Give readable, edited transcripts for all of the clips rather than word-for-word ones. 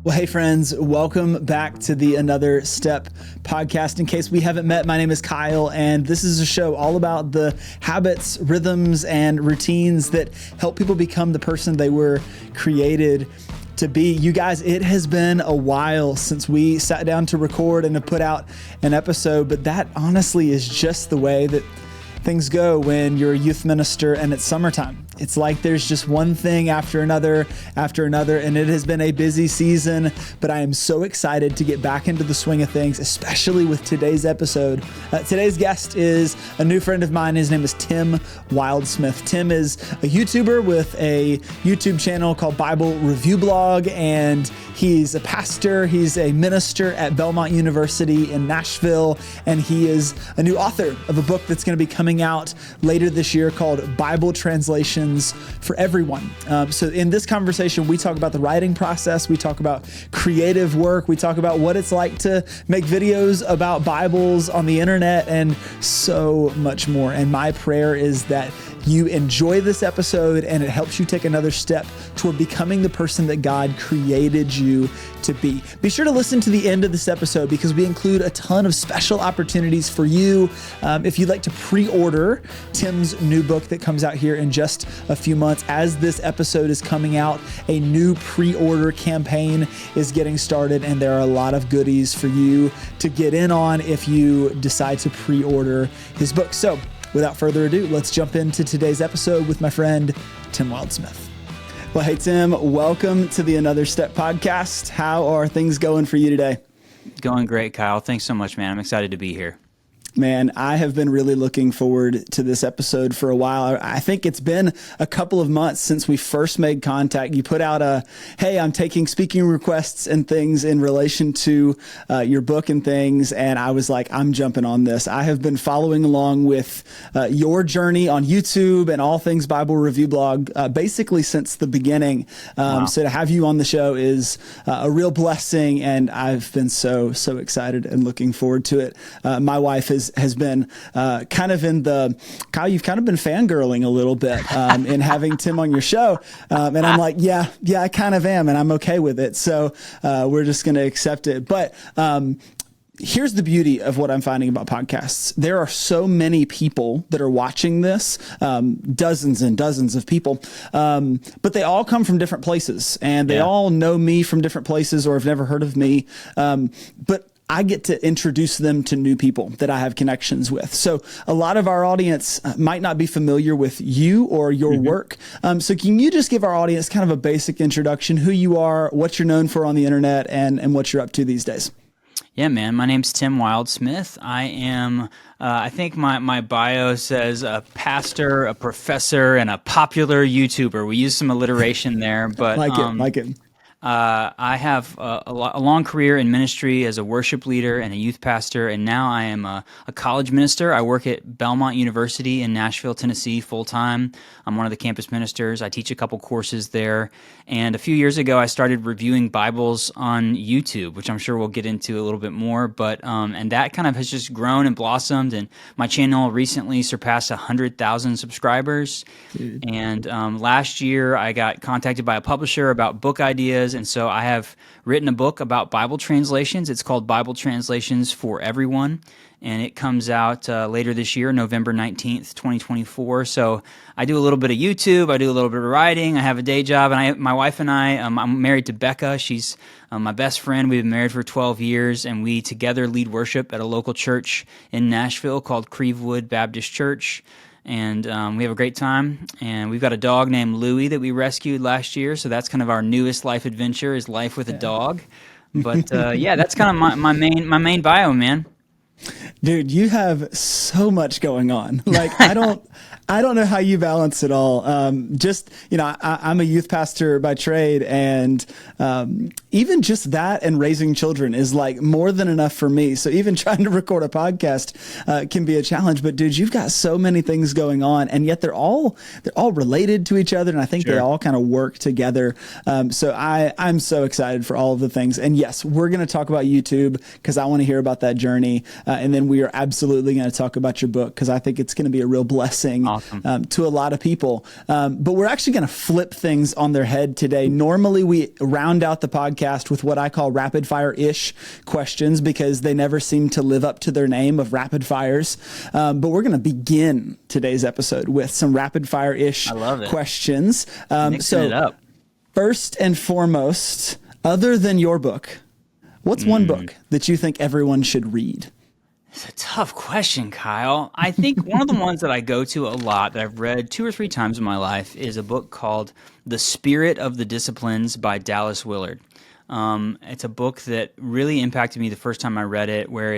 Well, hey friends, welcome back to the Another Step podcast. In case we haven't met, my name is Kyle, and this is a show all about the habits, rhythms, and routines that help people become the person they were created to be. You guys, it has been a while since we sat down to record and to put out an episode, but that honestly is just the way that things go when you're a youth minister and it's summertime. It's like there's just one thing after another, and it has been a busy season, but I am so excited to get back into the swing of things, especially with today's episode. Today's guest is a new friend of mine. His name is Tim Wildsmith. Tim is a YouTuber with a YouTube channel called Bible Review Blog, and he's a pastor. He's a minister at Belmont University in Nashville, and he is a new author of a book that's going to be coming out later this year called Bible Translations for Everyone. So in this conversation, we talk about the writing process. We talk about creative work. We talk about what it's like to make videos about Bibles on the internet and so much more. And my prayer is that you enjoy this episode and it helps you take another step toward becoming the person that God created you to be. Be sure to listen to the end of this episode because we include a ton of special opportunities for you. If you'd like to pre-order Tim's new book that comes out here in just a few months, as this episode is coming out, a new pre-order campaign is getting started, and there are a lot of goodies for you to get in on if you decide to pre-order his book. So without further ado, let's jump into today's episode with my friend, Tim Wildsmith. Well, hey, Tim, welcome to the Another Step podcast. How are things going for you today? Going great, Kyle. Thanks so much, man. I'm excited to be here. Man, I have been really looking forward to this episode for a while. I think it's been a couple of months since we first made contact. You put out hey, I'm taking speaking requests and things in relation to your book and things. And I was like, I'm jumping on this. I have been following along with your journey on YouTube and all things Bible Review Blog, basically since the beginning. Wow. So to have you on the show is a real blessing. And I've been so excited and looking forward to it. My wife has been kind of in the, Kyle, you've kind of been fangirling a little bit in having Tim on your show. And I'm like, yeah, I kind of am, and I'm okay with it. So we're just going to accept it. But here's the beauty of what I'm finding about podcasts. There are so many people that are watching this, dozens and dozens of people, but they all come from different places, and they all know me from different places or have never heard of me. But I get to introduce them to new people that I have connections with. So a lot of our audience might not be familiar with you or your work. So can you just give our audience kind of a basic introduction, who you are, what you're known for on the internet, and what you're up to these days? Yeah, man. My name's Tim Wildsmith. I am, I think my bio says a pastor, a professor, and a popular YouTuber. We use some alliteration there, but like it. I have a long career in ministry as a worship leader and a youth pastor, and now I am a college minister. I work at Belmont University in Nashville, Tennessee, full-time. I'm one of the campus ministers. I teach a couple courses there, and a few years ago, I started reviewing Bibles on YouTube, which I'm sure we'll get into a little bit more, but and that kind of has just grown and blossomed, and my channel recently surpassed 100,000 subscribers. Dude. And last year, I got contacted by a publisher about book ideas. And so I have written a book about Bible translations. It's called Bible Translations for Everyone, and it comes out later this year, November 19th, 2024. So I do a little bit of YouTube. I do a little bit of writing. I have a day job, and my wife and I, I'm married to Becca. She's my best friend. We've been married for 12 years, and we together lead worship at a local church in Nashville called Crevewood Baptist Church. And we have a great time, and we've got a dog named Louie that we rescued last year, so that's kind of our newest life adventure is life with a dog. But yeah, that's kind of my main bio, man. Dude, you have so much going on. Like, I don't know how you balance it all. Just, you know, I'm a youth pastor by trade, and even just that and raising children is like more than enough for me. So even trying to record a podcast can be a challenge. But dude, you've got so many things going on, and yet they're all related to each other, and I think they all kind of work together. So I'm so excited for all of the things. And yes, we're going to talk about YouTube because I want to hear about that journey. And then we are absolutely going to talk about your book because I think it's going to be a real blessing Awesome. to a lot of people. But we're actually going to flip things on their head today. Normally, we round out the podcast with what I call rapid fire-ish questions because they never seem to live up to their name of rapid fires. But we're going to begin today's episode with some rapid fire-ish questions. Mixing it up. First and foremost, other than your book, what's one book that you think everyone should read? It's a tough question, Kyle. I think one of the ones that I go to a lot that I've read 2 or 3 times in my life is a book called The Spirit of the Disciplines by Dallas Willard. It's a book that really impacted me the first time I read it, where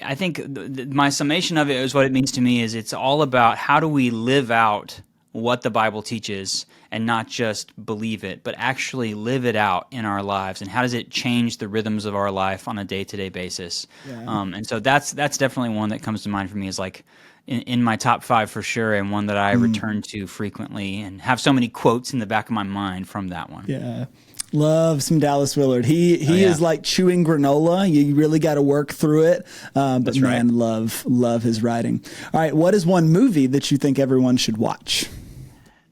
I think my summation of it is what it means to me is it's all about how do we live out what the Bible teaches and not just believe it, but actually live it out in our lives. And how does it change the rhythms of our life on a day-to-day basis? Yeah. And so that's definitely one that comes to mind for me is like in my top 5 for sure, and one that I return to frequently and have so many quotes in the back of my mind from that one. Yeah. Love some Dallas Willard. He is like chewing granola. You really got to work through it. But That's man, right. love his writing. All right. What is one movie that you think everyone should watch?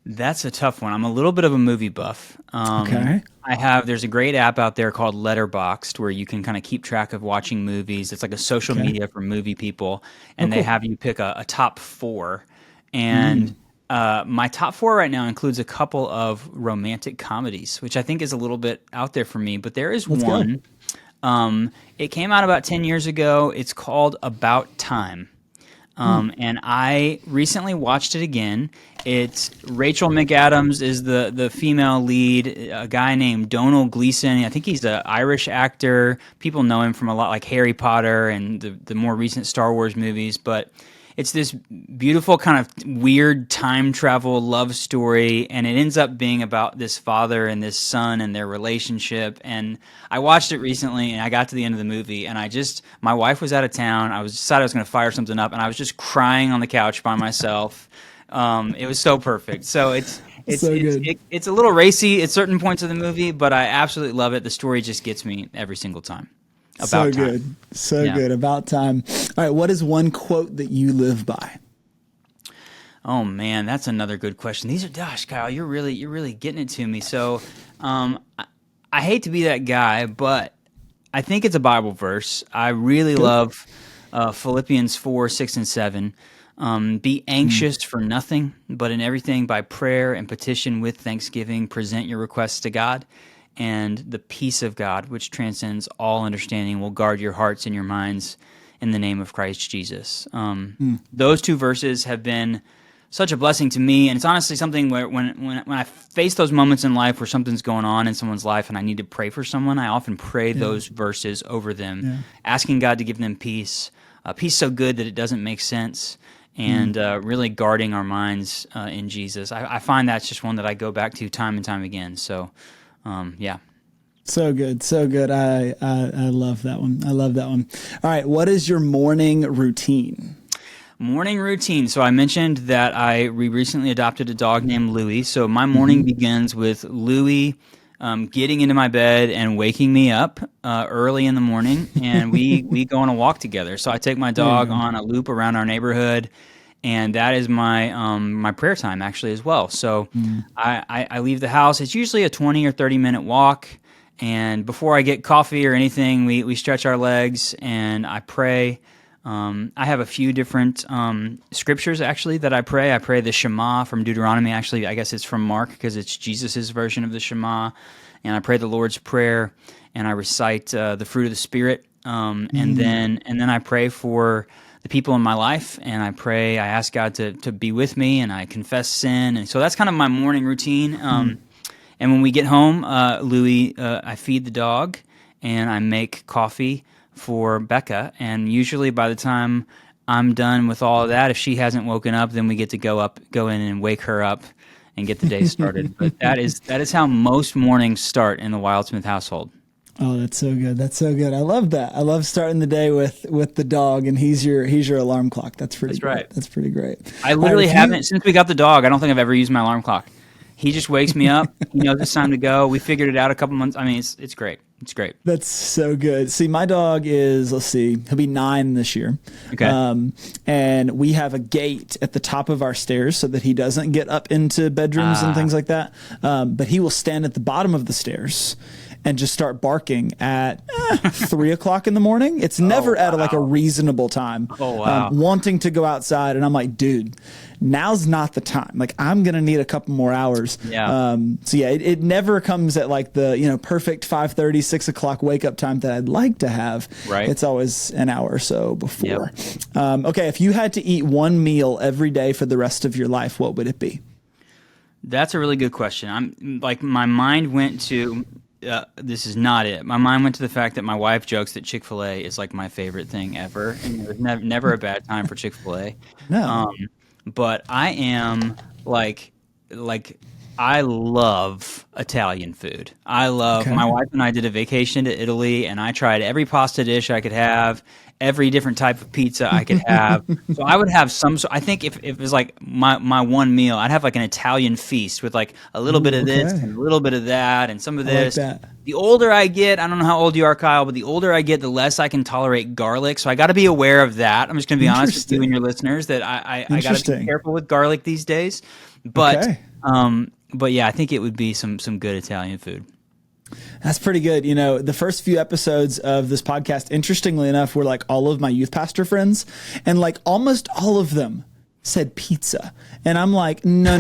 That's a tough one. I'm a little bit of a movie buff. Okay. There's a great app out there called Letterboxd where you can kind of keep track of watching movies. It's like a social media for movie people, and they have you pick a top 4. And my top 4 right now includes a couple of romantic comedies, which I think is a little bit out there for me. But there is one. It came out about 10 years ago. It's called About Time. And I recently watched it again. It's Rachel McAdams is the female lead, a guy named Domhnall Gleeson. I think he's an Irish actor. People know him from a lot like Harry Potter and the more recent Star Wars movies. But it's this beautiful kind of weird time travel love story, and it ends up being about this father and this son and their relationship. And I watched it recently, and I got to the end of the movie, and my wife was out of town. I decided I was going to fire something up, and I was just crying on the couch by myself. It was so perfect. So it's a little racy at certain points of the movie, but I absolutely love it. The story just gets me every single time. About Time. Good. About Time. All right. What is one quote that you live by? Oh man, that's another good question. Gosh, Kyle, you're really getting it to me. So, I hate to be that guy, but I think it's a Bible verse. I really love Philippians 4, 6, and 7. Be anxious for nothing, but in everything by prayer and petition with thanksgiving, present your requests to God. And the peace of God, which transcends all understanding, will guard your hearts and your minds in the name of Christ Jesus. Those 2 verses have been such a blessing to me, and it's honestly something where when I face those moments in life where something's going on in someone's life and I need to pray for someone, I often pray those verses over them, asking God to give them peace, peace so good that it doesn't make sense, and really guarding our minds in Jesus. I find that's just one that I go back to time and time again. So. So good. I love that one. All right. What is your morning routine? Morning routine. So I mentioned that we recently adopted a dog named Louie. So my morning begins with Louie getting into my bed and waking me up early in the morning, and we go on a walk together. So I take my dog on a loop around our neighborhood. And that is my prayer time actually as well. So I leave the house. It's usually a 20 or 30-minute walk. And before I get coffee or anything, we stretch our legs and I pray. I have a few different scriptures actually that I pray. I pray the Shema from Deuteronomy. Actually, I guess it's from Mark because it's Jesus's version of the Shema. And I pray the Lord's Prayer, and I recite the fruit of the Spirit. And then I pray for the people in my life, and I ask God to be with me, and I confess sin. And so that's kind of my morning routine. And when we get home, Louie, I feed the dog, and I make coffee for Becca. And usually by the time I'm done with all of that, if she hasn't woken up, then we get to go in and wake her up and get the day started. But that is how most mornings start in the Wildsmith household. Oh, that's so good. I love that. I love starting the day with the dog, and he's your alarm clock. That's pretty great. Right. That's pretty great. I literally haven't, since we got the dog, I don't think I've ever used my alarm clock. He just wakes me up. He knows it's time to go. We figured it out a couple months. I mean, it's great. It's great. That's so good. See, my dog is, let's see, he'll be 9 this year. Okay. And we have a gate at the top of our stairs so that he doesn't get up into bedrooms and things like that. But he will stand at the bottom of the stairs and just start barking at 3 o'clock in the morning. It's never at like a reasonable time. Oh, wow. Wanting to go outside. And I'm like, dude, now's not the time. Like, I'm going to need a couple more hours. Yeah. So yeah, it never comes at like the, perfect 5:30, 6 o'clock wake up time that I'd like to have. Right. It's always an hour or so before. Yep. Okay. If you had to eat one meal every day for the rest of your life, what would it be? That's a really good question. I'm like, my mind went to, this is not it. My mind went to the fact that my wife jokes that Chick-fil-A is like my favorite thing ever. And there's never a bad time for Chick-fil-A. No. But I am like I love Italian food. I love, my wife and I did a vacation to Italy, and I tried every pasta dish I could have, every different type of pizza I could have. So I would have I think if it was like my one meal, I'd have like an Italian feast with like a little bit of this and a little bit of that and some of this. I like that. The older I get, I don't know how old you are, Kyle, but the older I get, the less I can tolerate garlic. So I got to be aware of that. I'm just going to be honest with you and your listeners that I got to be careful with garlic these days. But but yeah, I think it would be some good Italian food. That's pretty good. The first few episodes of this podcast, interestingly enough, were like all of my youth pastor friends, and like almost all of them said pizza. And I'm like, no.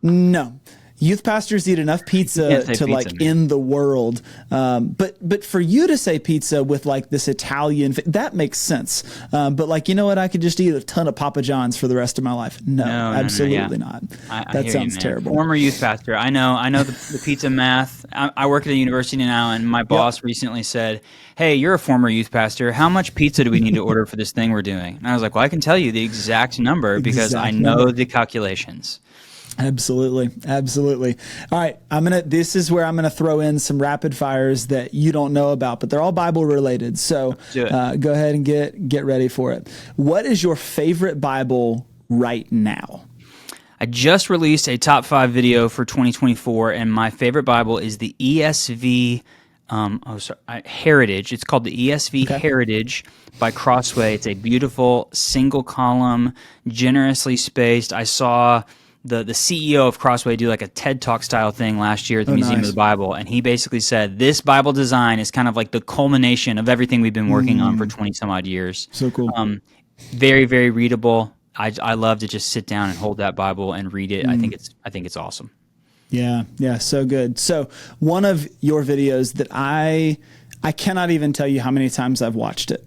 No. Youth pastors eat enough pizza to like end the world. But for you to say pizza with like this Italian, that makes sense. But like, you know what? I could just eat a ton of Papa John's for the rest of my life. No, absolutely not. That sounds terrible. Former youth pastor. I know the pizza math. I work at a university now, and my boss recently said, "Hey, you're a former youth pastor. How much pizza do we need to order for this thing we're doing?" And I was like, "Well, I can tell you the exact number because I know the calculations." Absolutely. All right. This is where I'm going to throw in some rapid fires that you don't know about, but they're all Bible related. So go ahead and get ready for it. What is your favorite Bible right now? I just released a top 5 video for 2024, and my favorite Bible is the ESV Heritage. It's called the ESV Heritage by Crossway. It's a beautiful single column, generously spaced. I saw the CEO of Crossway do like a TED Talk style thing last year at the Museum of the Bible, and he basically said this Bible design is kind of like the culmination of everything we've been working on for 20 some odd years. So cool. Very, very readable. I love to just sit down and hold that Bible and read it. I think it's awesome. Yeah, so good. So one of your videos that I cannot even tell you how many times I've watched it.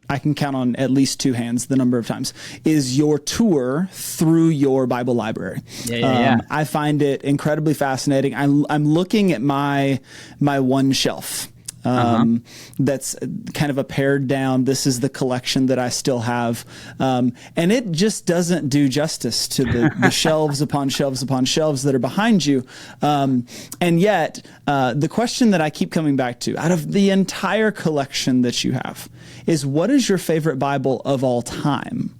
I can count on at least 2 hands the number of times, is your tour through your Bible library. Yeah. I find it incredibly fascinating. I'm looking at my one shelf. That's kind of a pared down. This is the collection that I still have. And it just doesn't do justice to the shelves upon shelves upon shelves that are behind you. And yet, the question that I keep coming back to, out of the entire collection that you have, is what is your favorite Bible of all time?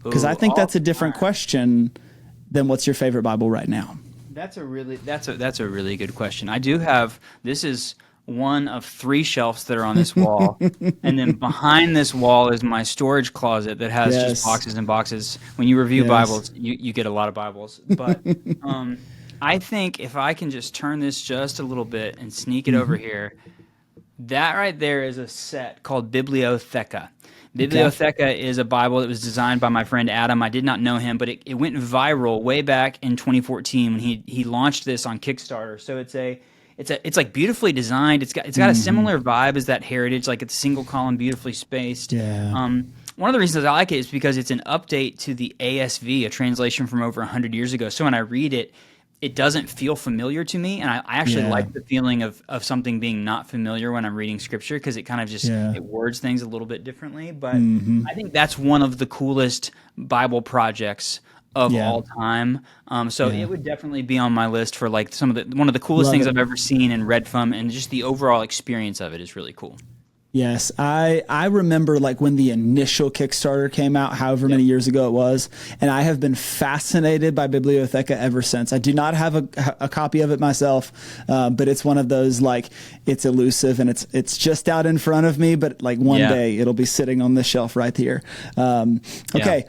Because I think that's a different question than what's your favorite Bible right now. That's a really good question. I do have, this is one of 3 shelves that are on this wall. And then behind this wall is my storage closet that has just boxes and boxes. When you review Bibles, you get a lot of Bibles. But I think if I can just turn this just a little bit and sneak it over here, that right there is a set called Bibliotheca. Bibliotheca is a Bible that was designed by my friend Adam. I did not know him, but it went viral way back in 2014 when he launched this on Kickstarter. So it's like beautifully designed. It's got a similar vibe as that Heritage, like it's single column, beautifully spaced. Yeah. One of the reasons I like it is because it's an update to the ASV, a translation from over 100 years ago. So when I read it, it doesn't feel familiar to me, and I actually like the feeling of something being not familiar when I'm reading Scripture, because it kind of just it words things a little bit differently. But I think that's one of the coolest Bible projects of all time. So it would definitely be on my list for like one of the coolest things I've ever seen and read from, and just the overall experience of it is really cool. Yes, I remember like when the initial Kickstarter came out, however many years ago it was, and I have been fascinated by Bibliotheca ever since. I do not have a copy of it myself, but it's one of those like it's elusive and it's just out in front of me, but like one day it'll be sitting on the shelf right here. Okay.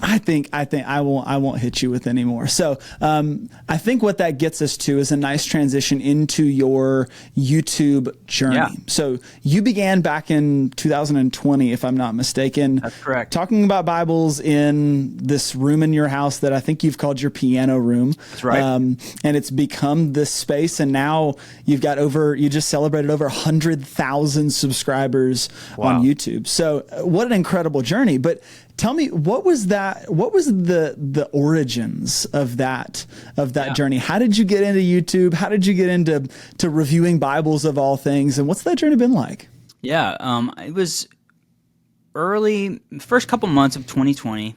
I think I won't hit you with any more. So I think what that gets us to is a nice transition into your YouTube journey. Yeah. So you began back in 2020, if I'm not mistaken. That's correct. Talking about Bibles in this room in your house that I think you've called your piano room. That's right. And it's become this space, and now you just celebrated over 100,000 subscribers on YouTube. So what an incredible journey. But tell me, what was the origins of that journey? How did you get into YouTube? How did you get into reviewing Bibles of all things? And what's that journey been like? Yeah, it was first couple months of 2020.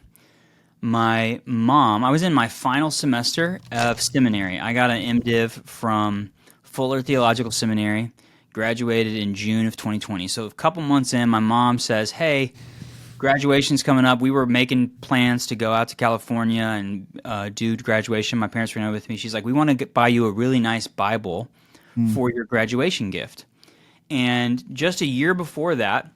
My mom, I was in my final semester of seminary. I got an MDiv from Fuller Theological Seminary, graduated in June of 2020. So a couple months in, my mom says, hey, graduation's coming up. We were making plans to go out to California and do graduation. My parents were going with me. She's like, we want to buy you a really nice Bible for your graduation gift. And just a year before that,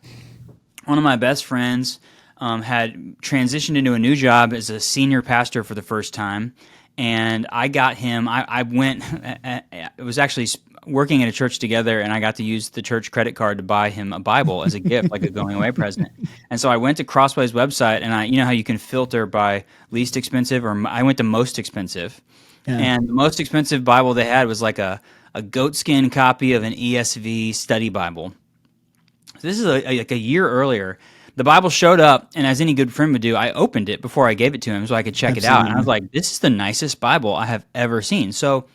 one of my best friends had transitioned into a new job as a senior pastor for the first time. And I got him, I went, it was actually working at a church together, and I got to use the church credit card to buy him a Bible as a gift, like a going away present. And so I went to Crossway's website, and you know how you can filter by least expensive, or I went to most expensive. Yeah. And the most expensive Bible they had was like a goatskin copy of an ESV study Bible. So this is like a year earlier. The Bible showed up, and as any good friend would do, I opened it before I gave it to him so I could check it out. And I was like, this is the nicest Bible I have ever seen. So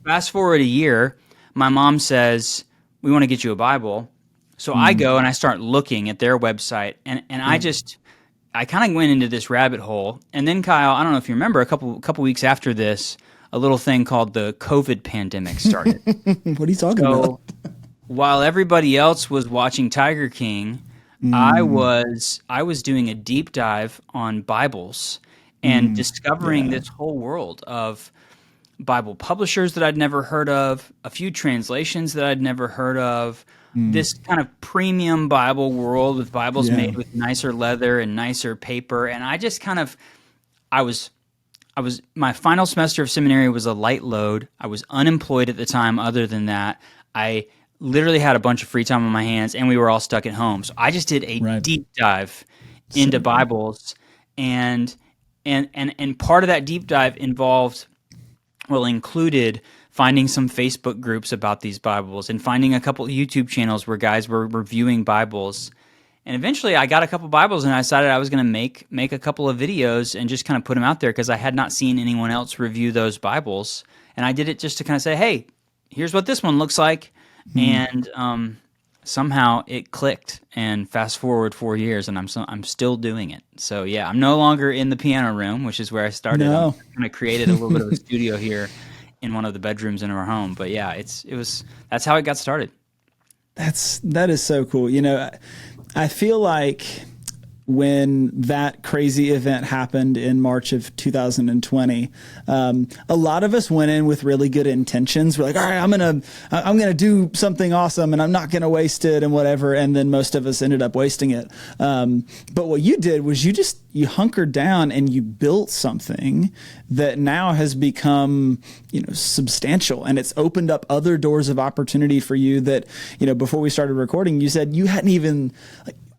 fast forward a year, my mom says, we want to get you a Bible. So I go and I start looking at their website, and I kind of went into this rabbit hole. And then, Kyle, I don't know if you remember, a couple weeks after this, a little thing called the COVID pandemic started. What are you talking about? While everybody else was watching Tiger King, I was doing a deep dive on Bibles and discovering this whole world of Bible publishers that I'd never heard of, a few translations that I'd never heard of, this kind of premium Bible world with Bibles made with nicer leather and nicer paper. And I just kind of, my final semester of seminary was a light load. I was unemployed at the time. Other than that, I literally had a bunch of free time on my hands, and we were all stuck at home. So I just did a deep dive into Bibles, and part of that deep dive included finding some Facebook groups about these Bibles and finding a couple of YouTube channels where guys were reviewing Bibles. And eventually I got a couple Bibles, and I decided I was going to make a couple of videos and just kind of put them out there because I had not seen anyone else review those Bibles. And I did it just to kind of say, hey, here's what this one looks like. And somehow it clicked, and fast forward 4 years, and I'm still doing it. So yeah, I'm no longer in the piano room, which is where I started. I kind of created a little bit of a studio here in one of the bedrooms in our home. But yeah, that's how it got started. That is so cool. You know, I feel like when that crazy event happened in March of 2020, a lot of us went in with really good intentions. We're like, all right, I'm gonna do something awesome, and I'm not gonna waste it and whatever. And then most of us ended up wasting it. But what you did was you hunkered down and you built something that now has become, substantial, and it's opened up other doors of opportunity for you that, before we started recording, you said you hadn't even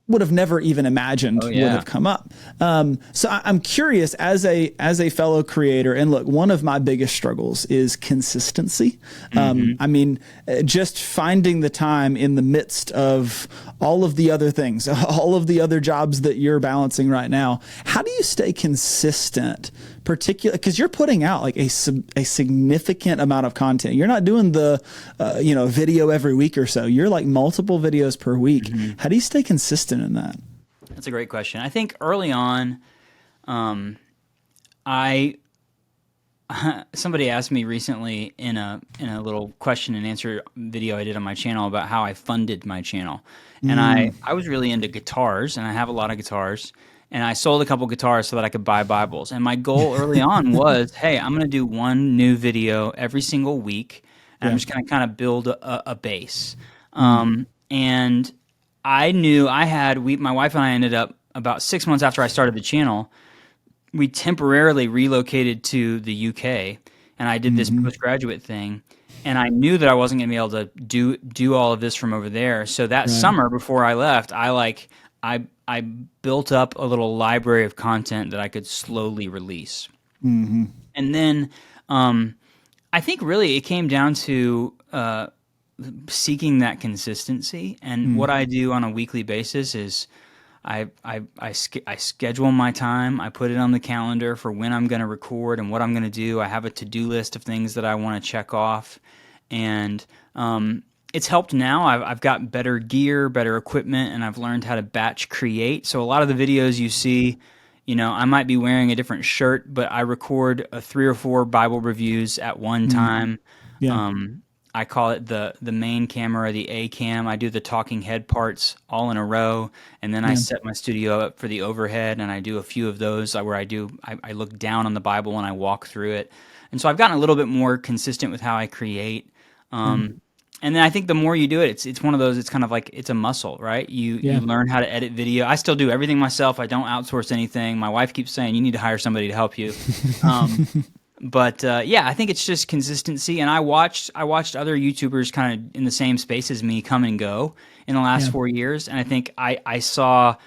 would have never even imagined would have come up. So I'm curious, as a fellow creator, and look, one of my biggest struggles is consistency. I mean, just finding the time in the midst of all of the other things, all of the other jobs that you're balancing right now. How do you stay consistent, particularly because you're putting out like a significant amount of content? You're not doing the video every week or so. You're like multiple videos per week. How do you stay consistent in that? That's a great question. I think early on, I somebody asked me recently in a little question and answer video I did on my channel about how I funded my channel. And I was really into guitars, and I have a lot of guitars. And I sold a couple guitars so that I could buy Bibles. And my goal early on was, hey, I'm going to do one new video every single week, and I'm just going to kind of build a base. And I knew my wife and I ended up about 6 months after I started the channel, we temporarily relocated to the UK, and I did this postgraduate thing. And I knew that I wasn't going to be able to do all of this from over there. So that summer before I left, I built up a little library of content that I could slowly release. And then I think really it came down to seeking that consistency. And what I do on a weekly basis is I schedule my time. I put it on the calendar for when I'm going to record and what I'm going to do. I have a to-do list of things that I want to check off. And it's helped now. I've got better gear, better equipment, and I've learned how to batch create. So a lot of the videos you see, I might be wearing a different shirt, but I record 3 or 4 Bible reviews at one time. I call it the main camera, the A cam. I do the talking head parts all in a row, and then I set my studio up for the overhead, and I do a few of those where I look down on the Bible and I walk through it. And so I've gotten a little bit more consistent with how I create. And then I think the more you do it, it's one of those, it's kind of like, it's a muscle, right? You learn how to edit video. I still do everything myself. I don't outsource anything. My wife keeps saying, you need to hire somebody to help you. But I think it's just consistency. And I watched other YouTubers kind of in the same space as me come and go in the last 4 years. And I think I saw,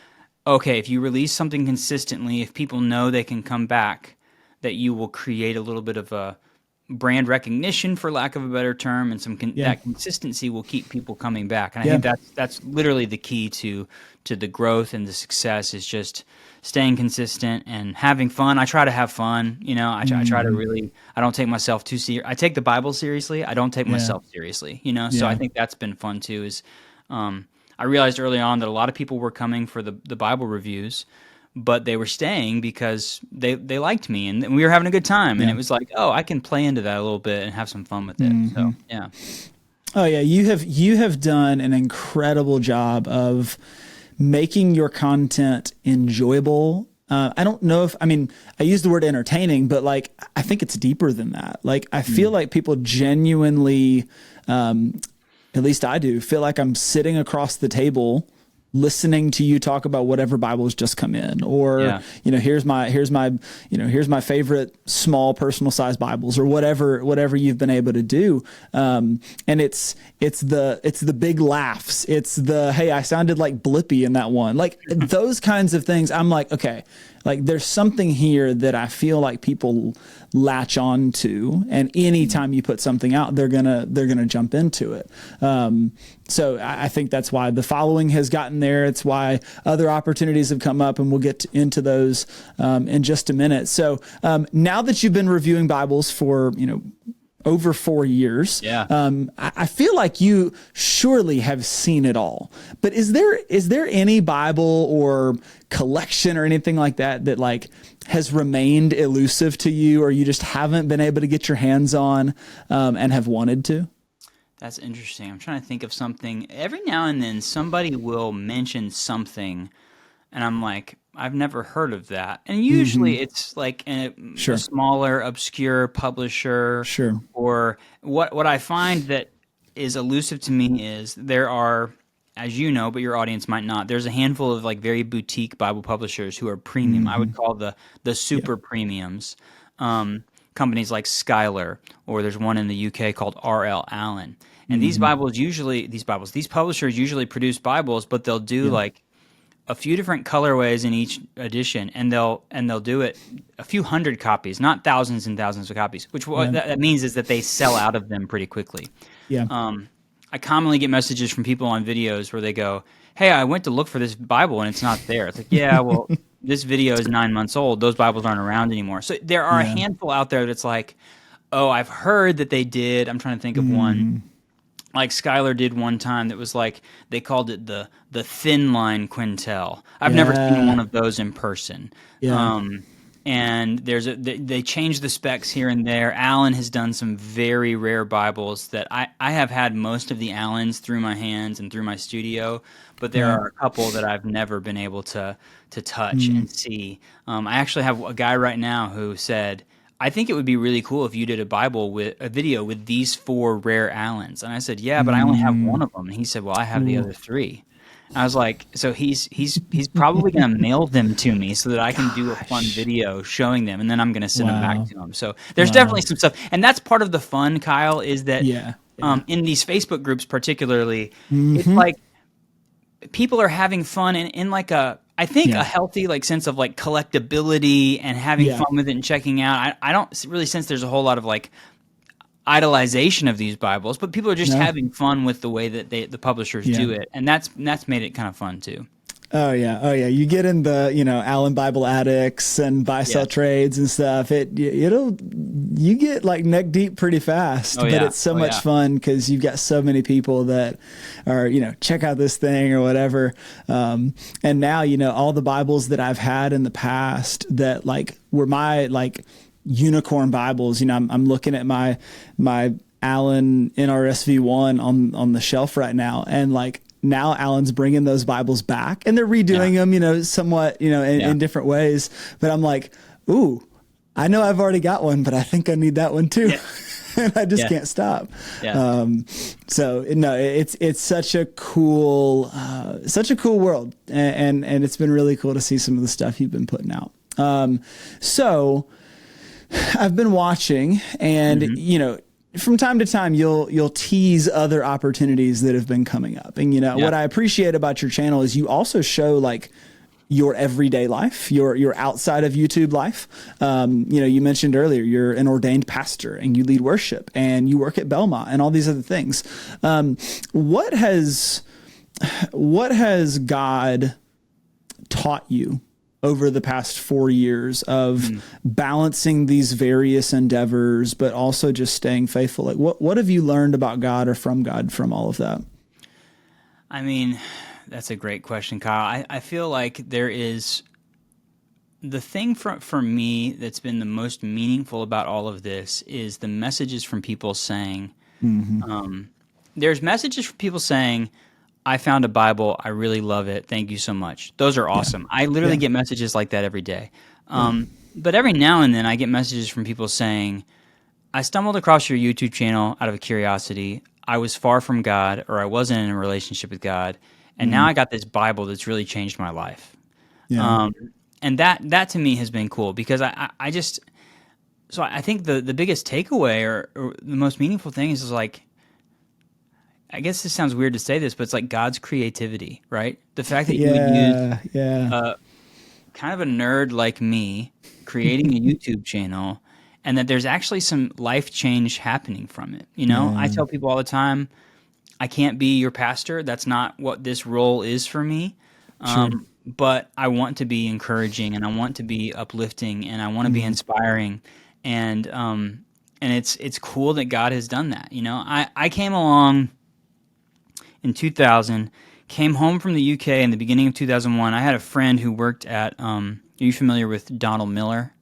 okay, if you release something consistently, if people know they can come back, that you will create a little bit of a brand recognition, for lack of a better term, and that consistency will keep people coming back. And I think that's literally the key to the growth and the success, is just staying consistent and having fun. I try to have fun. I try to really, I don't take myself too serious. I take the Bible seriously. I don't take myself seriously, So I think that's been fun too, is I realized early on that a lot of people were coming for the Bible reviews, but they were staying because they liked me and we were having a good time. And it was like, oh, I can play into that a little bit and have some fun with it. So, yeah. Oh yeah. You have done an incredible job of making your content enjoyable. I don't know I use the word entertaining, but I think it's deeper than that. I feel like people genuinely, at least I do, feel like I'm sitting across the table listening to you talk about whatever Bible has just come in, or here's my favorite small personal size Bibles, or whatever you've been able to do. And it's the big laughs. It's the, hey, I sounded like Blippi in that one. Those kinds of things. I'm like, okay, there's something here that I feel like people latch on to, and anytime you put something out, they're gonna jump into it. So I think that's why the following has gotten there. It's why other opportunities have come up, and we'll get into those in just a minute. So now that you've been reviewing Bibles for over 4 years, I feel like you surely have seen it all. But is there any Bible or collection or anything like that has remained elusive to you, or you just haven't been able to get your hands on and have wanted to? That's interesting. I'm trying to think of something. Every now and then somebody will mention something, and I'm like, I've never heard of that. And usually it's like a smaller, obscure publisher. Sure. Or what I find that is elusive to me is there are, as you know, but your audience might not, there's a handful of very boutique Bible publishers who are premium. I would call the super premiums. Companies like Schuyler, or there's one in the UK called R.L. Allen. And these publishers usually produce Bibles, but they'll do a few different colorways in each edition, and they'll do it a few hundred copies, not thousands and thousands of copies. Which what that means is that they sell out of them pretty quickly. I commonly get messages from people on videos where they go, "Hey, I went to look for this Bible and it's not there." It's like, yeah, well, this video is 9 months old. Those Bibles aren't around anymore. So there are a handful out there that's like, oh, I've heard that they did. I'm trying to think of one. Like Schuyler did one time that was they called it the Thin Line Quintel. I've never seen one of those in person. and they change the specs here and there. Alan has done some very rare Bibles that I have had most of the Allens through my hands and through my studio, but there are a couple that I've never been able to touch and see. I actually have a guy right now who said, I think it would be really cool if you did a video with these 4 rare Allens. And I said, yeah, but I only have one of them. And he said, well, I have the other 3. I was like, so he's probably going to mail them to me so that I can do a fun video showing them, and then I'm going to send them back to him. So there's definitely some stuff, and that's part of the fun, Kyle, is that in these Facebook groups particularly, it's like people are having fun in like a healthy like sense of like collectability and having fun with it and checking out. I don't really sense there's a whole lot of like idolization of these Bibles, but people are just having fun with the way that the publishers do it, and that's made it kind of fun too. Oh yeah. You get in the Allen Bible Addicts and buy sell trades and stuff. You get like neck deep pretty fast, but it's so much fun because you've got so many people that are check out this thing or whatever. And now all the Bibles that I've had in the past that like were my like unicorn Bibles. I'm looking at my Allen NRSV1 on the shelf right now, and like now Alan's bringing those Bibles back and they're redoing them, somewhat, in different ways. But I'm like, ooh, I know I've already got one, but I think I need that one too. Yeah. And I just can't stop. Yeah. So no, it's such a cool world. And it's been really cool to see some of the stuff you've been putting out. So I've been watching, and from time to time you'll tease other opportunities that have been coming up. And what I appreciate about your channel is you also show like your everyday life, your outside of YouTube life. You mentioned earlier you're an ordained pastor and you lead worship and you work at Belmont and all these other things. What has God taught you over the past 4 years of balancing these various endeavors, but also just staying faithful? Like what have you learned about God or from God from all of that? I mean, that's a great question, Kyle. I feel like there is the thing for me that's been the most meaningful about all of this is the messages from people saying, there's messages from people saying, I found a Bible. I really love it. Thank you so much. Those are awesome. I literally get messages like that every day. But every now and then I get messages from people saying, I stumbled across your YouTube channel out of curiosity. I was far from God, or I wasn't in a relationship with God. And now I got this Bible that's really changed my life. Yeah. And that to me has been cool because I think the biggest takeaway or the most meaningful thing is like, I guess this sounds weird to say this, but it's like God's creativity, right? The fact that you would use kind of a nerd like me creating a YouTube channel, and that there's actually some life change happening from it. I tell people all the time, I can't be your pastor. That's not what this role is for me. But I want to be encouraging, and I want to be uplifting, and I want to be inspiring, and it's cool that God has done that. I came along in 2000, came home from the UK in the beginning of 2001. I had a friend who worked at, are you familiar with Donald Miller,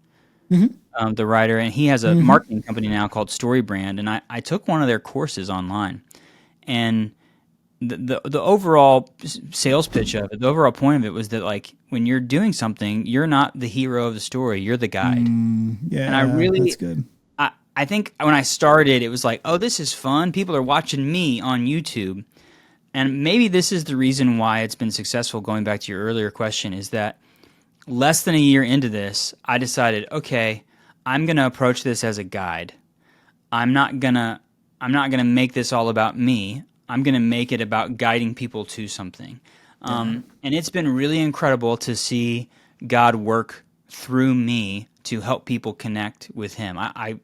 the writer? And he has a marketing company now called StoryBrand. And I took one of their courses online. And the overall sales pitch of it, the overall point of it was that like when you're doing something, you're not the hero of the story, you're the guide. And I really, that's good. I think when I started, it was like, oh, this is fun. People are watching me on YouTube. And maybe this is the reason why it's been successful, going back to your earlier question, is that less than a year into this, I decided, okay, I'm going to approach this as a guide. I'm not going to make this all about me. I'm going to make it about guiding people to something. And it's been really incredible to see God work through me to help people connect with him. I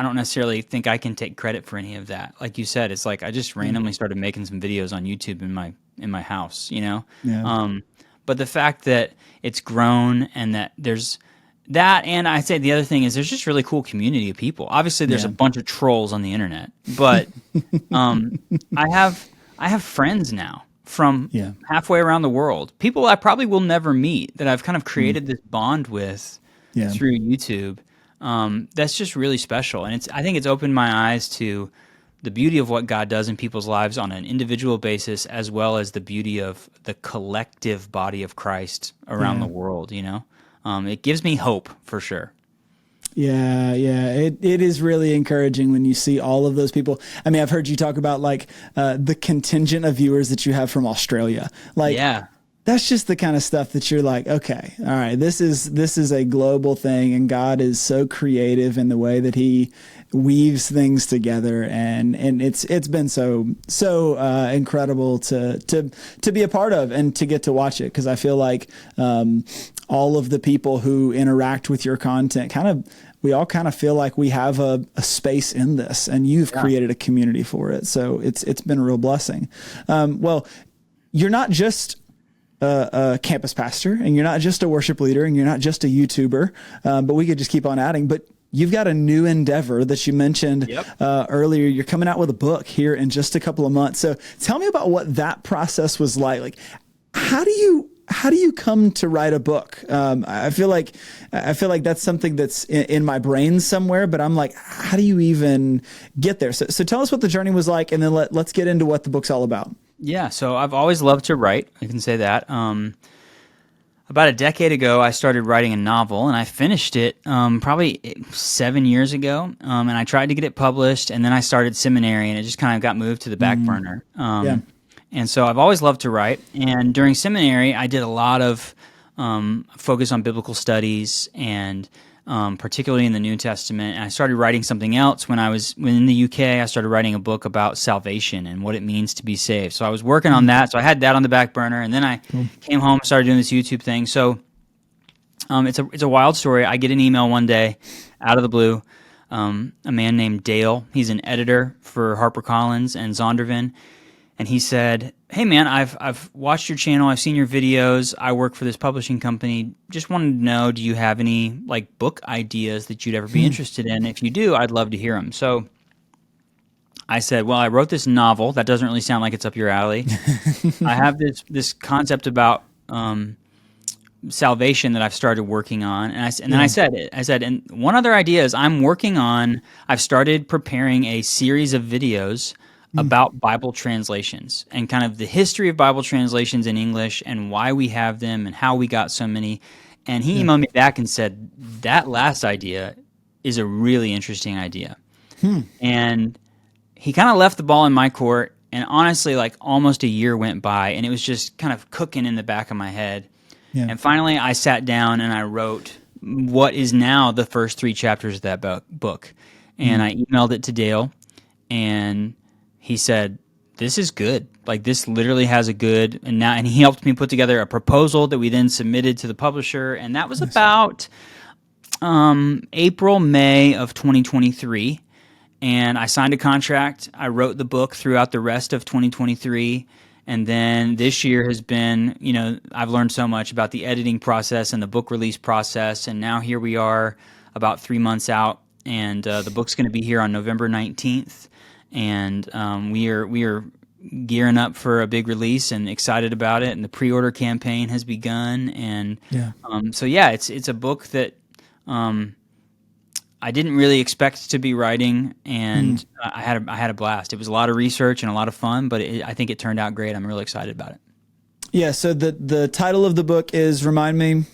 don't necessarily think I can take credit for any of that. Like you said, it's like I just randomly started making some videos on YouTube in my house, But the fact that it's grown and that there's that, and I'd say the other thing is there's just really cool community of people. Obviously, there's a bunch of trolls on the internet, but I have friends now from halfway around the world, people I probably will never meet that I've kind of created this bond with Yeah. through YouTube. That's just really special, and I think it's opened my eyes to the beauty of what God does in people's lives on an individual basis, as well as the beauty of the collective body of Christ around the world. It gives me hope for sure. Yeah, yeah. It is really encouraging when you see all of those people. I mean, I've heard you talk about like the contingent of viewers that you have from Australia. Like, Yeah. that's just the kind of stuff that you're like, okay, all right, this is a global thing, and God is so creative in the way that He weaves things together, and it's been so incredible to be a part of and to get to watch it, because I feel like all of the people who interact with your content we all kind of feel like we have a space in this, and you've created a community for it. So it's been a real blessing. Well, you're not just a campus pastor, and you're not just a worship leader, and you're not just a YouTuber, but we could just keep on adding. But you've got a new endeavor that you mentioned earlier. You're coming out with a book here in just a couple of months. So tell me about what that process was like. Like, how do you come to write a book? I feel like that's something that's in my brain somewhere, but I'm like, how do you even get there? So tell us what the journey was like, and then let's get into what the book's all about. Yeah, so I've always loved to write. I can say that. About a decade ago, I started writing a novel, and I finished it probably 7 years ago. And I tried to get it published, and then I started seminary, and it just kind of got moved to the back burner. And so I've always loved to write. And during seminary, I did a lot of focus on biblical studies, and particularly in the New Testament. And I started writing something else when in the UK. I started writing a book about salvation and what it means to be saved. So I was working on that. So I had that on the back burner, and then I came home and started doing this YouTube thing. So it's a wild story. I get an email one day out of the blue. A man named Dale. He's an editor for HarperCollins and Zondervan. And he said, "Hey man, I've watched your channel. I've seen your videos. I work for this publishing company. Just wanted to know, do you have any like book ideas that you'd ever be interested in? If you do, I'd love to hear them." So I said, "Well, I wrote this novel. That doesn't really sound like it's up your alley. I have this concept about salvation that I've started working on." And I said, "And one other idea is I've started preparing a series of videos about Bible translations and kind of the history of Bible translations in English and why we have them and how we got so many." And he emailed me back and said, "That last idea is a really interesting idea." And he kind of left the ball in my court. And honestly, like almost a year went by, and it was just kind of cooking in the back of my head. And finally, I sat down and I wrote what is now the first 3 chapters of that book. And I emailed it to Dale, and he said, "This is good. Like, this literally has a good," and he helped me put together a proposal that we then submitted to the publisher. And that was about April, May of 2023. And I signed a contract. I wrote the book throughout the rest of 2023. And then this year has been, I've learned so much about the editing process and the book release process. And now here we are about 3 months out, and the book's going to be here on November 19th. And we are gearing up for a big release and excited about it. And the pre-order campaign has begun. And it's a book that I didn't really expect to be writing, and I had a blast. It was a lot of research and a lot of fun, but I think it turned out great. I'm really excited about it. Yeah. So the title of the book is, remind me.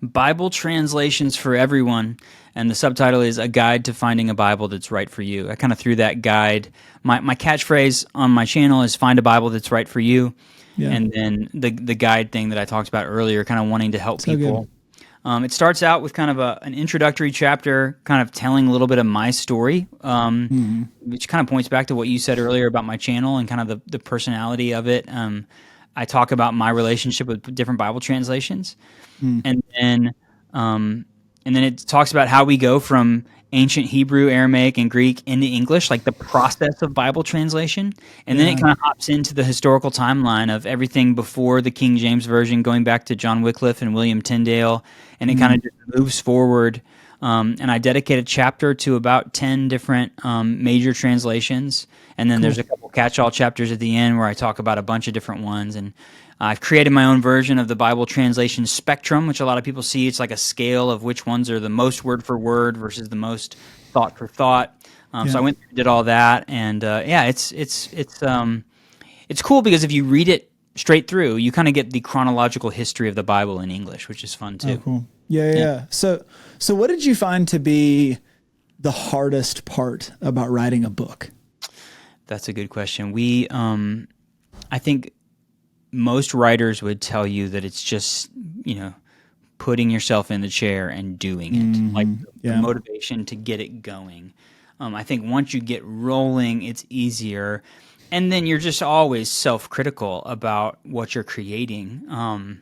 Bible Translations for Everyone, and the subtitle is A Guide to Finding a Bible That's Right for You. I kind of threw that guide. My catchphrase on my channel is find a Bible that's right for you. Yeah. And then the guide thing that I talked about earlier, kind of wanting to help people. It starts out with kind of an introductory chapter, kind of telling a little bit of my story, which kind of points back to what you said earlier about my channel and kind of the personality of it. I talk about my relationship with different Bible translations. And then it talks about how we go from ancient Hebrew, Aramaic, and Greek into English, like the process of Bible translation. And then it kind of hops into the historical timeline of everything before the King James Version, going back to John Wycliffe and William Tyndale. And it kind of just moves forward And I dedicate a chapter to about 10 different major translations. And then there's a couple catch-all chapters at the end where I talk about a bunch of different ones. And I've created my own version of the Bible translation spectrum, which a lot of people see. It's like a scale of which ones are the most word for word versus the most thought for thought. So I went through and did all that. And it's cool because if you read it straight through, you kind of get the chronological history of the Bible in English, which is fun too. Oh, cool. Yeah. So what did you find to be the hardest part about writing a book? That's a good question. I think most writers would tell you that it's just, putting yourself in the chair and doing it, like the motivation to get it going. I think once you get rolling, it's easier. And then you're just always self-critical about what you're creating. Anne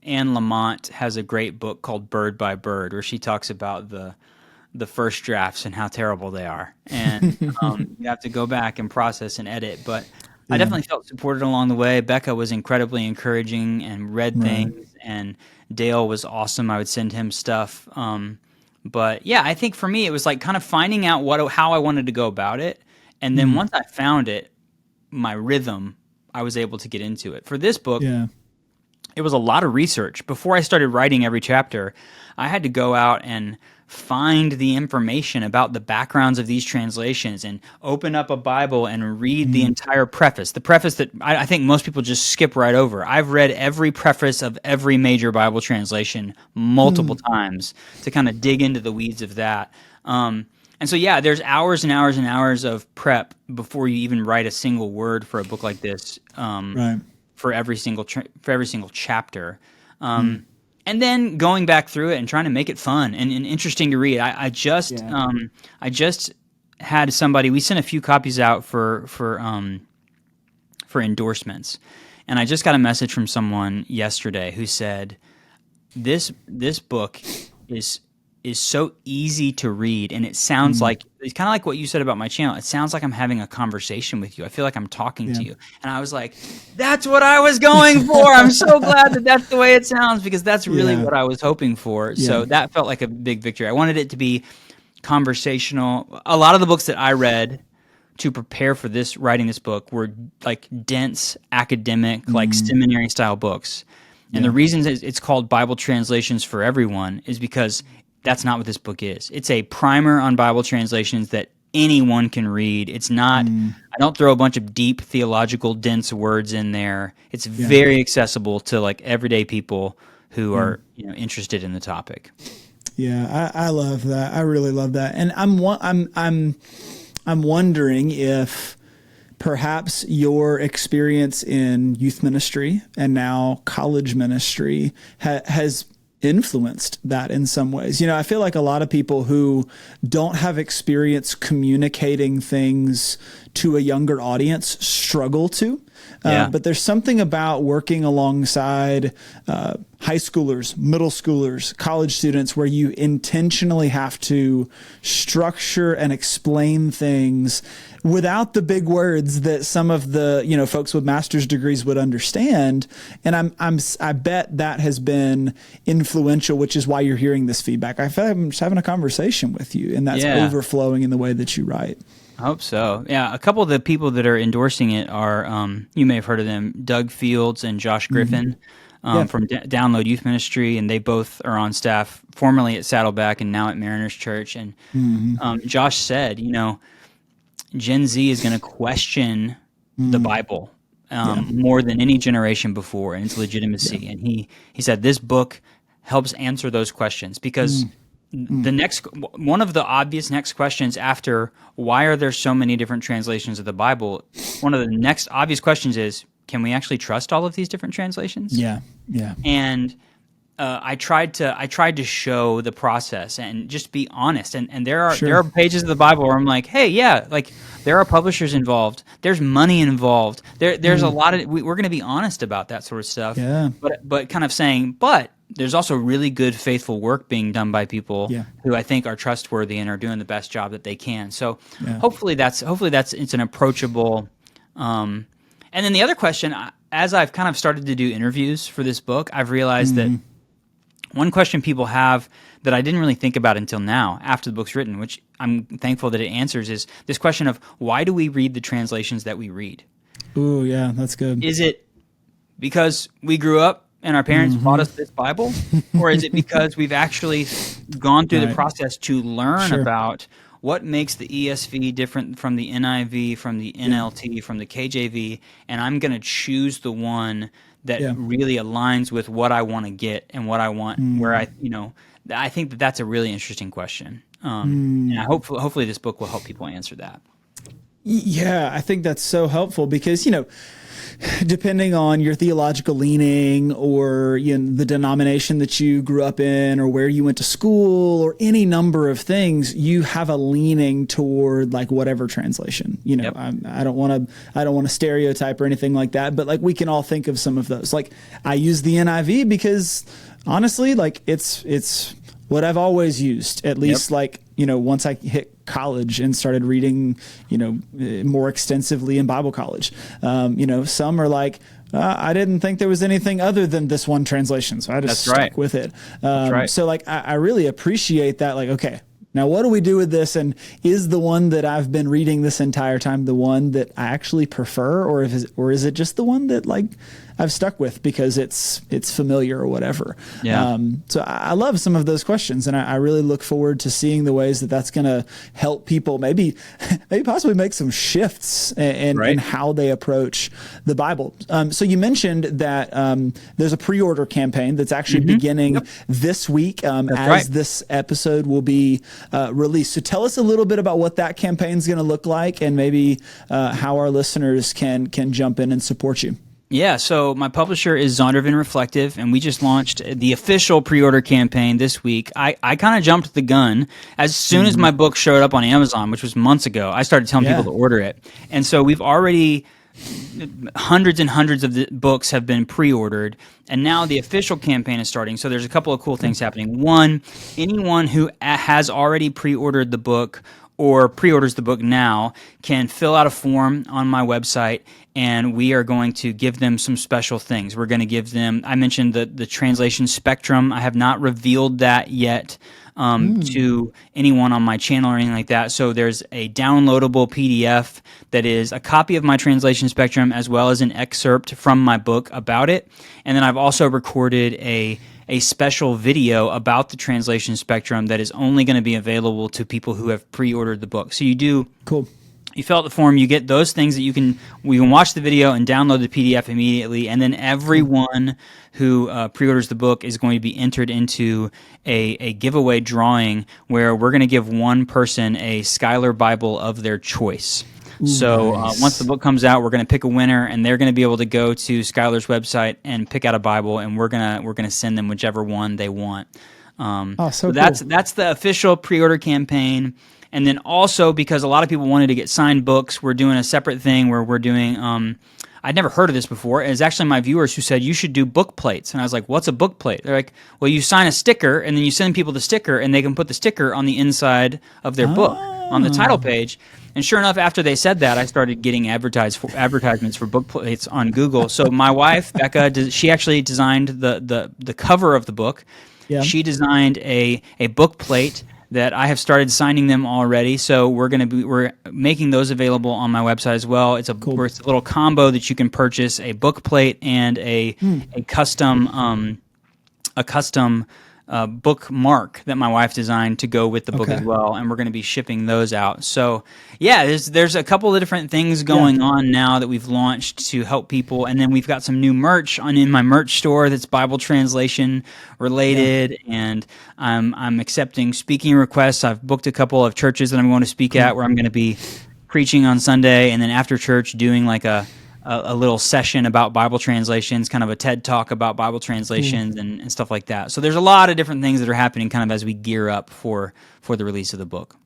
Lamott has a great book called Bird by Bird, where she talks about the first drafts and how terrible they are. And you have to go back and process and edit. But I definitely felt supported along the way. Becca was incredibly encouraging and read things, and Dale was awesome. I would send him stuff. But yeah, I think for me, it was like kind of finding out how I wanted to go about it. And then once I found it, my rhythm, I was able to get into it. For this book, it was a lot of research. Before I started writing every chapter, I had to go out and find the information about the backgrounds of these translations and open up a Bible and read the entire preface. The preface that I think most people just skip right over. I've read every preface of every major Bible translation multiple times to kind of dig into the weeds of that. And so, there's hours and hours and hours of prep before you even write a single word for a book like this. For every single chapter, and then going back through it and trying to make it fun and interesting to read. I just had somebody. We sent a few copies out for endorsements, and I just got a message from someone yesterday who said, "This book is so easy to read, and it sounds like it's kind of like what you said about my channel. It sounds like I'm having a conversation with you. I feel like I'm talking to you." And I was like, "That's what I was going for." I'm so glad that that's the way it sounds, because that's really what I was hoping for. So that felt like a big victory. I wanted it to be conversational. A lot of the books that I read to prepare for writing this book were like dense academic, like seminary style books. And the reason it's called Bible Translations for Everyone is because that's not what this book is. It's a primer on Bible translations that anyone can read. It's not, I don't throw a bunch of deep theological dense words in there. It's very accessible to like everyday people who are interested in the topic. Yeah, I love that. I really love that. And I'm wondering if perhaps your experience in youth ministry and now college ministry has influenced that in some ways. I feel like a lot of people who don't have experience communicating things to a younger audience struggle to. But there's something about working alongside high schoolers, middle schoolers, college students, where you intentionally have to structure and explain things without the big words that some of the folks with master's degrees would understand. And I bet that has been influential, which is why you're hearing this feedback. I feel like I'm just having a conversation with you, and that's overflowing in the way that you write. I hope so. Yeah, a couple of the people that are endorsing it are, you may have heard of them, Doug Fields and Josh Griffin from Download Youth Ministry, and they both are on staff formerly at Saddleback and now at Mariners Church. And Josh said, Gen Z is going to question the Bible more than any generation before and its legitimacy. And he said this book helps answer those questions, because one of the obvious next questions after why are there so many different translations of the Bible, one of the next obvious questions is, can we actually trust all of these different translations? Yeah. And I tried to show the process and just be honest. And there are pages of the Bible where I'm like, hey, there are publishers involved. There's money involved. There's a lot of we're going to be honest about that sort of stuff. Yeah. But kind of saying, but there's also really good, faithful work being done by people who I think are trustworthy and are doing the best job that they can. So hopefully it's an approachable. And then the other question, as I've kind of started to do interviews for this book, I've realized that one question people have that I didn't really think about until now, after the book's written, which I'm thankful that it answers, is this question of why do we read the translations that we read? Ooh, yeah, that's good. Is it because we grew up and our parents bought us this Bible? Or is it because we've actually gone through the process to learn about what makes the ESV different from the NIV, from the NLT, from the KJV, and I'm going to choose the one that really aligns with what I want to get and what I want, where I think that that's a really interesting question. And hopefully this book will help people answer that. Yeah, I think that's so helpful because, depending on your theological leaning or the denomination that you grew up in or where you went to school or any number of things, you have a leaning toward like whatever translation. I don't want to stereotype or anything like that, but like we can all think of some of those. Like I use the NIV because honestly, like it's what I've always used, at least once I hit college and started reading, more extensively in Bible college. Some are like, I didn't think there was anything other than this one translation, so I just stuck with it. So like, I really appreciate that. Like, okay, now what do we do with this? And is the one that I've been reading this entire time the one that I actually prefer, or is it just the one that like I've stuck with because it's familiar or whatever? So I love some of those questions, and I really look forward to seeing the ways that that's going to help people maybe possibly make some shifts in how they approach the Bible. So you mentioned that there's a pre-order campaign that's actually beginning this week as this episode will be released. So tell us a little bit about what that campaign is going to look like, and maybe how our listeners can jump in and support you. Yeah, so my publisher is Zondervan Reflective, and we just launched the official pre-order campaign this week. I kind of jumped the gun. As soon as my book showed up on Amazon, which was months ago, I started telling people to order it. And so we've already, hundreds and hundreds of the books have been pre-ordered, and now the official campaign is starting. So there's a couple of cool things happening. One, anyone who has already pre-ordered the book or pre-orders the book now can fill out a form on my website, and we are going to give them some special things. We're going to give them, I mentioned the translation spectrum. I have not revealed that yet to anyone on my channel or anything like that. So there's a downloadable PDF that is a copy of my translation spectrum as well as an excerpt from my book about it. And then I've also recorded a special video about the translation spectrum that is only going to be available to people who have pre-ordered the book. So you do... Cool. You fill out the form, you get those things that we can watch the video and download the PDF immediately, and then everyone who pre-orders the book is going to be entered into a giveaway drawing where we're going to give one person a Schuyler Bible of their choice. So once the book comes out, we're going to pick a winner, and they're going to be able to go to Schuyler's website and pick out a Bible, and we're gonna send them whichever one they want. So that's the official pre-order campaign. And then also, because a lot of people wanted to get signed books, we're doing a separate thing where we're doing, I'd never heard of this before. It's actually my viewers who said, you should do book plates. And I was like, what's a book plate? They're like, well, you sign a sticker, and then you send people the sticker, and they can put the sticker on the inside of their book, on the title page. And sure enough, after they said that, I started getting advertisements for book plates on Google. So my wife, Becca, she actually designed the cover of the book. Yeah. She designed a book plate that I have started signing them already. So we're making those available on my website as well. It's a little combo that you can purchase: a book plate and a custom bookmark that my wife designed to go with the book as well, and we're going to be shipping those out. So yeah, there's a couple of different things going on now that we've launched to help people, and then we've got some new merch in my merch store that's Bible translation related, and I'm accepting speaking requests. I've booked a couple of churches that I'm going to speak at where I'm going to be preaching on Sunday, and then after church doing like a little session about Bible translations, kind of a TED Talk about Bible translations and stuff like that. So there's a lot of different things that are happening kind of as we gear up for the release of the book.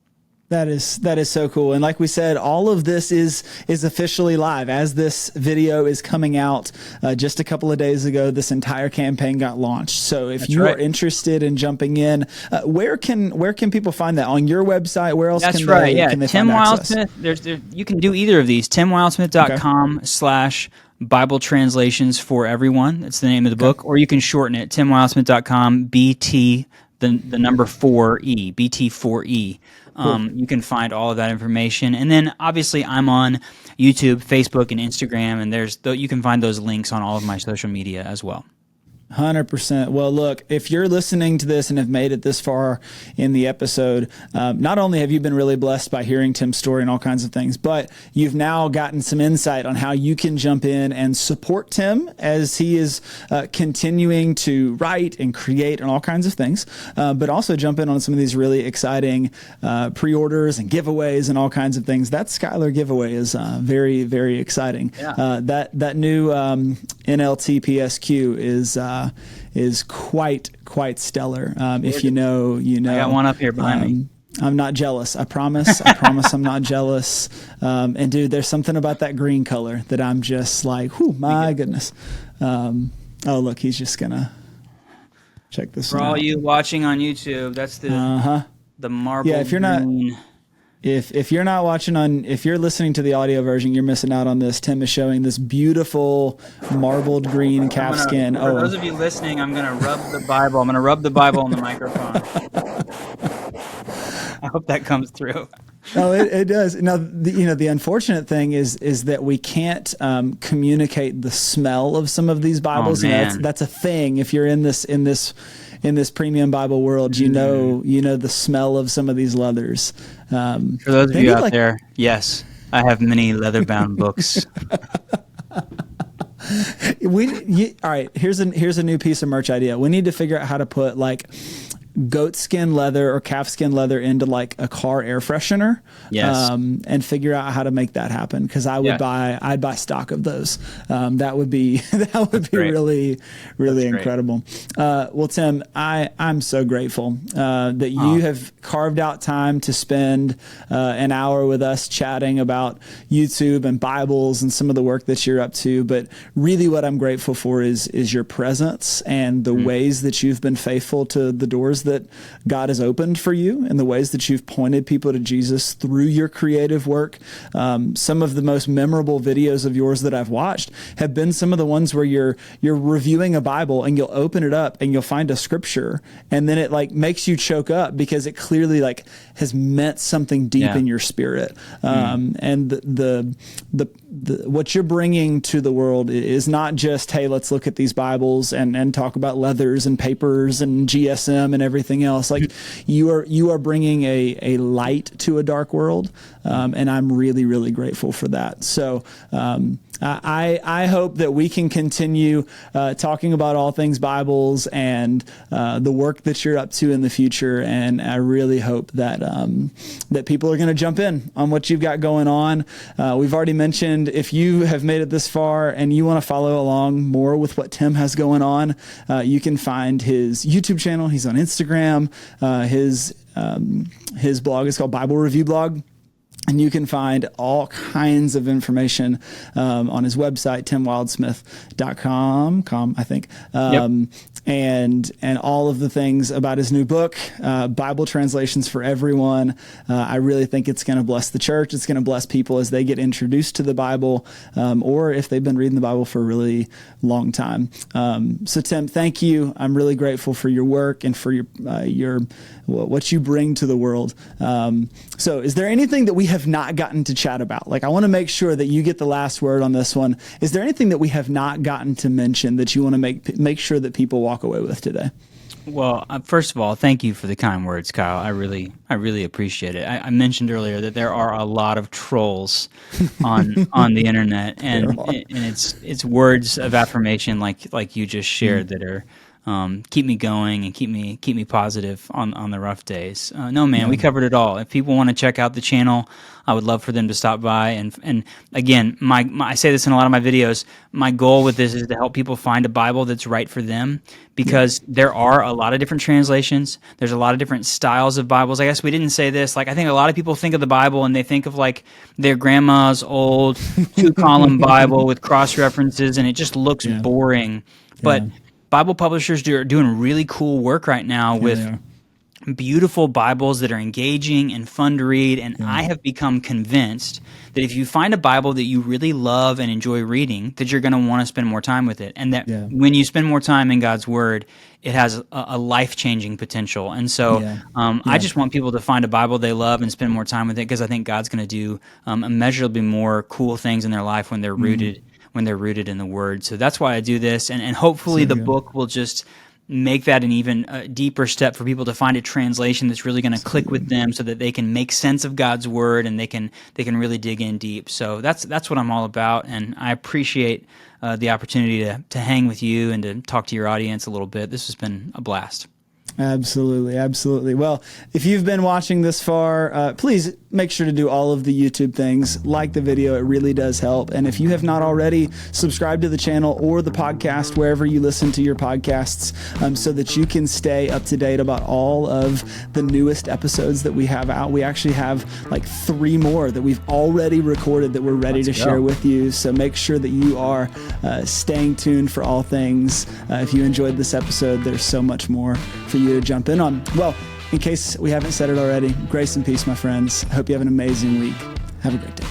That is so cool. And like we said, all of this is officially live as this video is coming out. Just a couple of days ago, this entire campaign got launched. So if you are interested in jumping in, where can people find that? On your website? Where else can they Tim find access? Wildsmith, you can do either of these. TimWildsmith.com/Bible Translations for Everyone. That's the name of the book. Or you can shorten it, TimWildsmith.com, BT, the number 4E, BT4E. You can find all of that information. And then obviously I'm on YouTube, Facebook, and Instagram, and you can find those links on all of my social media as well. 100%. Well, look, if you're listening to this and have made it this far in the episode, not only have you been really blessed by hearing Tim's story and all kinds of things, but you've now gotten some insight on how you can jump in and support Tim as he is continuing to write and create and all kinds of things, but also jump in on some of these really exciting pre-orders and giveaways and all kinds of things. That Skylar giveaway is very, very exciting. Yeah. That new NLT PSQ is quite stellar. If you know, you know. I got one up here behind me. I'm not jealous. I promise. I promise I'm not jealous. And dude, there's something about that green color that I'm just like, whew, my goodness. Oh, look, he's just gonna check this For out. all you watching on YouTube, that's the marble. Yeah, if you're not. green. If you're not watching if you're listening to the audio version, you're missing out on this. Tim is showing this beautiful marbled green calfskin. For those of you listening, I'm going to rub the Bible. I'm going to rub the Bible on the microphone. I hope that comes through. Oh, it does. Now, the unfortunate thing is that we can't communicate the smell of some of these Bibles. Oh, man. That's a thing. If you're in this premium Bible world, you know the smell of some of these leathers. For those of you out there, yes, I have many leather-bound books. All right. Here's a new piece of merch idea. We need to figure out how to put like goat skin leather or calf skin leather into like a car air freshener. Yes. And figure out how to make that happen. Cause I'd buy stock of those. That would be really, really incredible. Well, Tim, I'm so grateful, that you have carved out time to spend, an hour with us chatting about YouTube and Bibles and some of the work that you're up to. But really what I'm grateful for is your presence and the ways that you've been faithful to the doors that God has opened for you and the ways that you've pointed people to Jesus through your creative work. Some of the most memorable videos of yours that I've watched have been some of the ones where you're reviewing a Bible and you'll open it up and you'll find a scripture and then it like makes you choke up because it clearly like has meant something deep in your spirit. And the what you're bringing to the world is not just, hey, let's look at these Bibles and talk about leathers and papers and GSM and everything else. Like you are bringing a light to a dark world. And I'm really, really grateful for that. So, I hope that we can continue talking about all things Bibles and the work that you're up to in the future. And I really hope that that people are going to jump in on what you've got going on. We've already mentioned if you have made it this far and you want to follow along more with what Tim has going on, you can find his YouTube channel. He's on Instagram. His blog is called Bible Review Blog. And you can find all kinds of information on his website, timwildsmith.com, I think. And all of the things about his new book, Bible Translations for Everyone. I really think it's going to bless the church. It's going to bless people as they get introduced to the Bible, or if they've been reading the Bible for a really long time. So Tim, thank you. I'm really grateful for your work and for your what you bring to the world. So is there anything that we have not gotten to chat about? Like, I want to make sure that you get the last word on this one. Is there anything that we have not gotten to mention that you want to make sure that people walk away with today? Well, first of all, thank you for the kind words, Kyle. I really appreciate it. I mentioned earlier that there are a lot of trolls on the internet, and it's words of affirmation like you just shared that are keep me going and keep me positive on the rough days. No, man, we covered it all. If people want to check out the channel, I would love for them to stop by. And again, I say this in a lot of my videos. My goal with this is to help people find a Bible that's right for them, because there are a lot of different translations. There's a lot of different styles of Bibles. I guess we didn't say this. Like, I think a lot of people think of the Bible and they think of like their grandma's old 2-column Bible with cross references, and it just looks boring. But Bible publishers are doing really cool work right now with beautiful Bibles that are engaging and fun to read. And I have become convinced that if you find a Bible that you really love and enjoy reading, that you're going to want to spend more time with it. And that when you spend more time in God's Word, it has a life-changing potential. And so I just want people to find a Bible they love and spend more time with it, because I think God's going to do immeasurably more cool things in their life when they're rooted in the Word. So that's why I do this. And hopefully the book will just make that an even deeper step for people to find a translation that's really going to click with them, so that they can make sense of God's Word and they can really dig in deep. So that's what I'm all about, and I appreciate the opportunity to hang with you and to talk to your audience a little bit. This has been a blast. Absolutely, absolutely. Well, if you've been watching this far, please make sure to do all of the YouTube things. Like the video, it really does help. And if you have not already, subscribe to the channel or the podcast, wherever you listen to your podcasts, so that you can stay up to date about all of the newest episodes that we have out. We actually have like 3 more that we've already recorded that we're ready to share with you. So make sure that you are staying tuned for all things. If you enjoyed this episode, there's so much more for you to jump in on. Well, in case we haven't said it already, grace and peace, my friends. I hope you have an amazing week. Have a great day.